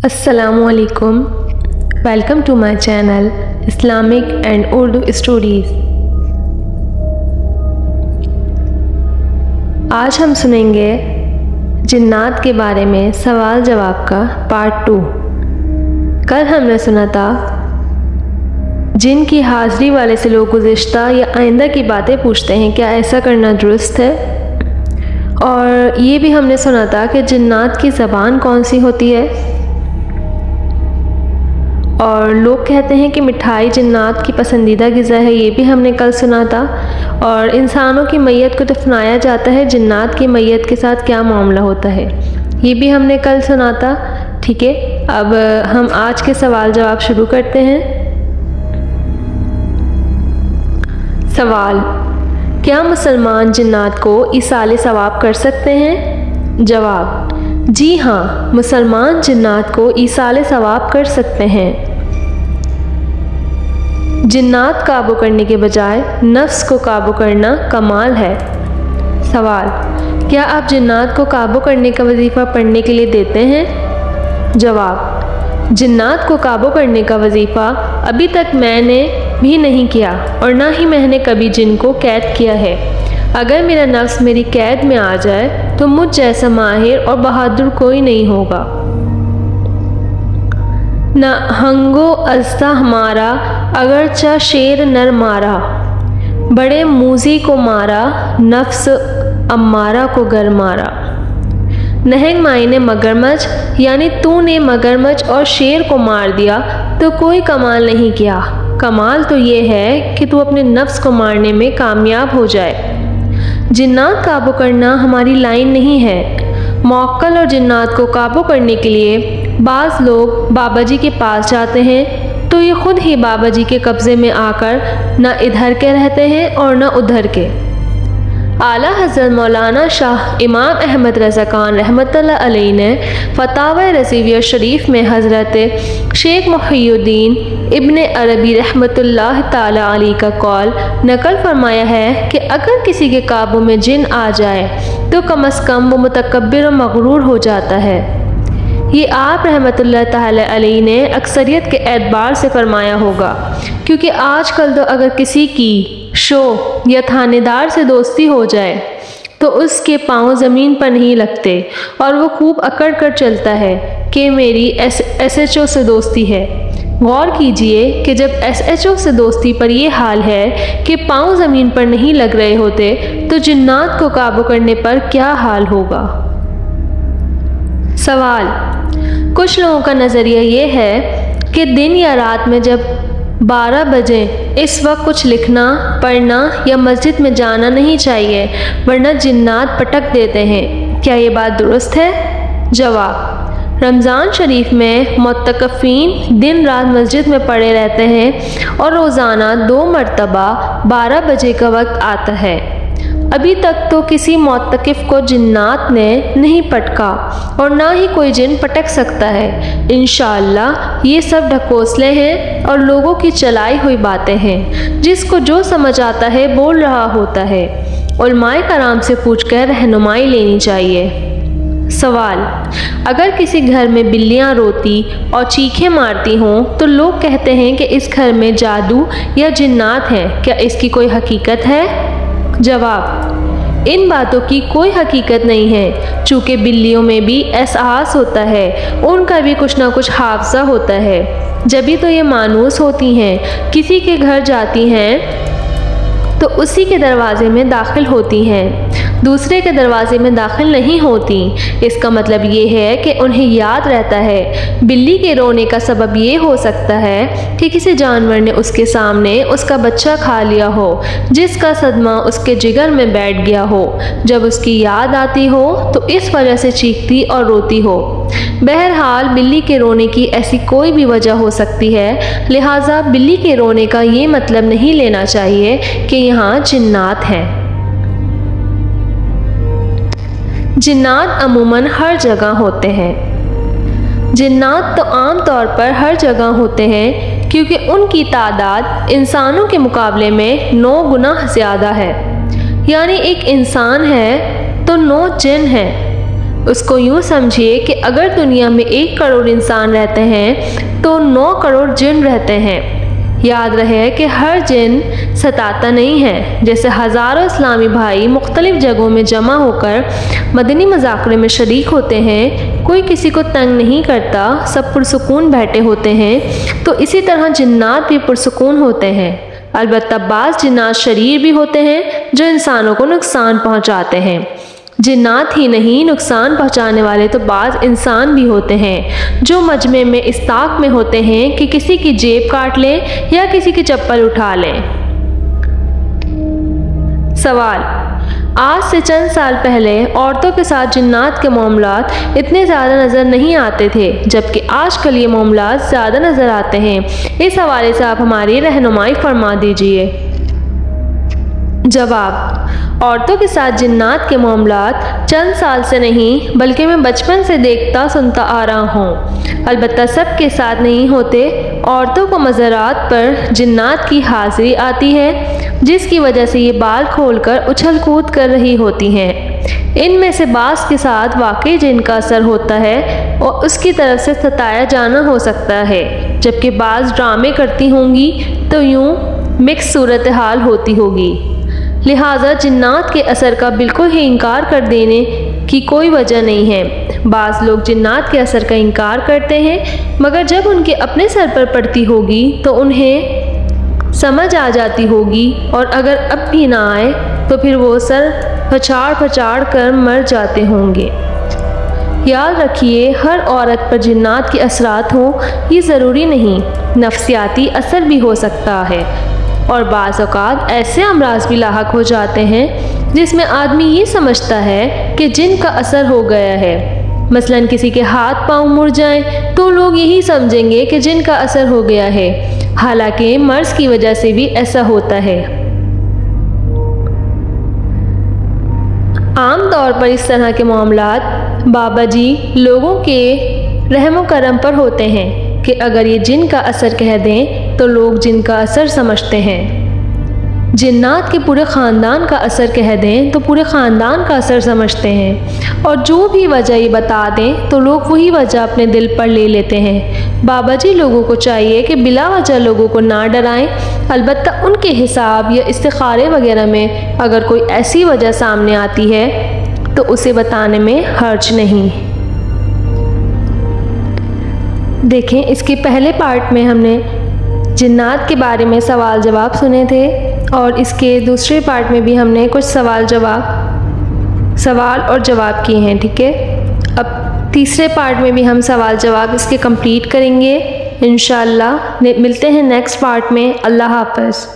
अस्सलामुअलैकुम, welcome to my channel Islamic and Urdu stories. आज हम सुनेंगे जिन्नात के बारे में सवाल जवाब का पार्ट 2। कल हमने सुना था जिन की हाज़िरी वाले से लोग गुज़िश्ता या आइंदा की बातें पूछते हैं, क्या ऐसा करना दुरुस्त है। और ये भी हमने सुना था कि जिन्नात की ज़बान कौन सी होती है। और लोग कहते हैं कि मिठाई जिन्नात की पसंदीदा ग़िज़ा है, ये भी हमने कल सुना था। और इंसानों की मैयत को दफनाया जाता है, जिन्नात की मैयत के साथ क्या मामला होता है, ये भी हमने कल सुना था। ठीक है, अब हम आज के सवाल जवाब शुरू करते हैं। सवाल: क्या मुसलमान जिन्नात को इसाले सवाब कर सकते हैं? जवाब: जी हाँ, मुसलमान जिन्नात को ईसाले सवाब कर सकते हैं। जिन्नात काबू करने के बजाय नफ्स को काबू करना कमाल है। सवाल: क्या आप जिन्नात को काबू करने का वजीफ़ा पढ़ने के लिए देते हैं? जवाब: जिन्नात को काबू करने का वजीफ़ा अभी तक मैंने भी नहीं किया और ना ही मैंने कभी जिन को कैद किया है। अगर मेरा नफ्स मेरी कैद में आ जाए तो मुझ जैसा माहिर और बहादुर कोई नहीं होगा। न हंगो अज़्दा हमारा अगरचा शेर नर मारा, बड़े मूजी को मारा नफ्स अम्मारा को गर मारा। नहंग माई ने मगरमच्छ, यानी तूने मगरमच्छ और शेर को मार दिया तो कोई कमाल नहीं किया। कमाल तो ये है कि तू अपने नफ्स को मारने में कामयाब हो जाए। जिन्नात काबू करना हमारी लाइन नहीं है। मौक्कल और जिन्नात को काबू करने के लिए बाज़ लोग बाबा जी के पास जाते हैं तो ये ख़ुद ही बाबा जी के कब्ज़े में आकर न इधर के रहते हैं और न उधर के। आला हज़रत मौलाना शाह इमाम अहमद रज़ा खान रहमतुल्लाह अलैह ने फ़तावा रज़विय्या शरीफ में हज़रत शेख मुहियुद्दीन इब्न अरबी रहमतुल्लाह ताला अलैह का कौल नकल फरमाया है कि अगर किसी के काबू में जिन आ जाए तो कम अज़ कम वो मुतकब्बिर और मगरूर हो जाता है। ये आप रहमतुल्लाह ताला अलैह ने अक्सरियत के एतबार से फरमाया होगा, क्योंकि आजकल तो अगर किसी की शो या थानेदार से दोस्ती हो जाए तो उसके पाँव ज़मीन पर नहीं लगते और वो खूब अकड़ कर चलता है कि मेरी SHO से दोस्ती है। गौर कीजिए कि जब SHO से दोस्ती पर यह हाल है कि पाँव ज़मीन पर नहीं लग रहे होते तो जिन्नात को काबू करने पर क्या हाल होगा। सवाल: कुछ लोगों का नज़रिया ये है कि दिन या रात में जब 12 बजे इस वक्त कुछ लिखना, पढ़ना या मस्जिद में जाना नहीं चाहिए, वरना जिन्नात पटक देते हैं। क्या ये बात दुरुस्त है? जवाब: रमज़ान शरीफ में मुतकफ़ीन दिन रात मस्जिद में पड़े रहते हैं और रोज़ाना 2 मरतबा 12 बजे का वक्त आता है। अभी तक तो किसी मुतकिफ़ को जिन्नात ने नहीं पटका और ना ही कोई जिन पटक सकता है। इंशाअल्लाह ये सब ढकोसले हैं और लोगों की चलाई हुई बातें हैं। जिसको जो समझ आता है बोल रहा होता है। उलमाए कराम से पूछकर रहनुमाई लेनी चाहिए। सवाल: अगर किसी घर में बिल्लियां रोती और चीखें मारती हों तो लोग कहते हैं कि इस घर में जादू या जिन्नात हैं, क्या इसकी कोई हकीकत है? जवाब: इन बातों की कोई हकीकत नहीं है। चूँकि बिल्लियों में भी एहसास होता है, उनका भी कुछ ना कुछ हाफ़ज़ा होता है, जभी तो ये मानूस होती हैं। किसी के घर जाती हैं तो उसी के दरवाज़े में दाखिल होती हैं, दूसरे के दरवाज़े में दाखिल नहीं होती। इसका मतलब ये है कि उन्हें याद रहता है। बिल्ली के रोने का सबब ये हो सकता है कि किसी जानवर ने उसके सामने उसका बच्चा खा लिया हो, जिसका सदमा उसके जिगर में बैठ गया हो। जब उसकी याद आती हो तो इस वजह से चीखती और रोती हो। बहरहाल बिल्ली के रोने की ऐसी कोई भी वजह हो सकती है, लिहाजा बिल्ली के रोने का ये मतलब नहीं लेना चाहिए कि यहाँ जिन्नात हैं। जिन्नात अमूमन हर जगह होते हैं। जिन्नात तो आम तौर पर हर जगह होते हैं क्योंकि उनकी तादाद इंसानों के मुकाबले में 9 गुना ज़्यादा है। यानी एक इंसान है तो 9 जिन हैं। उसको यूँ समझिए कि अगर दुनिया में 1 करोड़ इंसान रहते हैं तो 9 करोड़ जिन रहते हैं। याद रहे कि हर जिन सताता नहीं है। जैसे हज़ारों इस्लामी भाई मुख्तलिफ़ जगहों में जमा होकर मदनी मज़ाकरे में शरीक होते हैं, कोई किसी को तंग नहीं करता, सब पुरसुकून बैठे होते हैं, तो इसी तरह जिन्नात भी पुरसुकून होते हैं। अलबत्ता बाज़ जिन्नात शरीर भी होते हैं जो इंसानों को नुकसान पहुँचाते हैं। जिन्नात ही नहीं, नुकसान पहुंचाने वाले तो बाज़ इंसान भी होते हैं जो मजमे में इस ताक में होते हैं कि किसी की जेब काट लें या किसी की चप्पल उठा लें। सवाल: आज से चंद साल पहले औरतों के साथ जिन्नात के मामलात इतने ज़्यादा नज़र नहीं आते थे, जबकि आजकल ये मामलात ज़्यादा नज़र आते हैं। इस हवाले से आप हमारी रहनुमाई फरमा दीजिए। जवाब: औरतों के साथ जिन्नात के मामलात चंद साल से नहीं बल्कि मैं बचपन से देखता सुनता आ रहा हूँ। अलबत्ता सब के साथ नहीं होते। औरतों को मज़ारात पर जिन्नात की हाज़िरी आती है, जिसकी वजह से ये बाल खोलकर उछल कूद कर रही होती हैं। इनमें से बाज़ के साथ वाकई जिन का असर होता है और उसकी तरफ से सताया जाना हो सकता है, जबकि बाज़ ड्रामे करती होंगी तो यूँ मिक्स सूरत हाल होती होगी। लिहाजा जिन्नात के असर का बिल्कुल ही इनकार कर देने की कोई वजह नहीं है। बाज़ लोग जिन्नात के असर का इनकार करते हैं, मगर जब उनके अपने सर पर पड़ती होगी तो उन्हें समझ आ जाती होगी, और अगर अब भी ना आए तो फिर वो सर पछाड़ कर मर जाते होंगे। याद रखिए, हर औरत पर जिन्नात के असरात हों ये ज़रूरी नहीं, नफ्सियाती असर भी हो सकता है, और बाज़ औक़ात ऐसे अमराज भी लाहक हो जाते हैं जिसमें आदमी ये समझता है कि जिन का असर हो गया है। मसलन किसी के हाथ पाँव मुड़ जाएं तो लोग यही समझेंगे कि जिन का असर हो गया है, हालांकि मर्ज़ की वजह से भी ऐसा होता है। आम तौर पर इस तरह के मामलात बाबा जी लोगों के रहमो करम पर होते हैं कि अगर ये जिन का असर कह दें तो लोग जिन का असर समझते हैं। जिन्नात के पूरे ख़ानदान का असर कह दें तो पूरे ख़ानदान का असर समझते हैं, और जो भी वजह ये बता दें तो लोग वही वजह अपने दिल पर ले लेते हैं। बाबा जी लोगों को चाहिए कि बिला वजह लोगों को ना डराएं। अलबत्ता उनके हिसाब या इस्तिखारे वगैरह में अगर कोई ऐसी वजह सामने आती है तो उसे बताने में हर्ज नहीं। देखें, इसके पहले पार्ट में हमने जिन्नात के बारे में सवाल जवाब सुने थे, और इसके दूसरे पार्ट में भी हमने कुछ सवाल और जवाब किए हैं। ठीक है, अब तीसरे पार्ट में भी हम सवाल जवाब इसके कंप्लीट करेंगे इंशाअल्लाह। मिलते हैं नेक्स्ट पार्ट में। अल्लाह हाफ़िज़।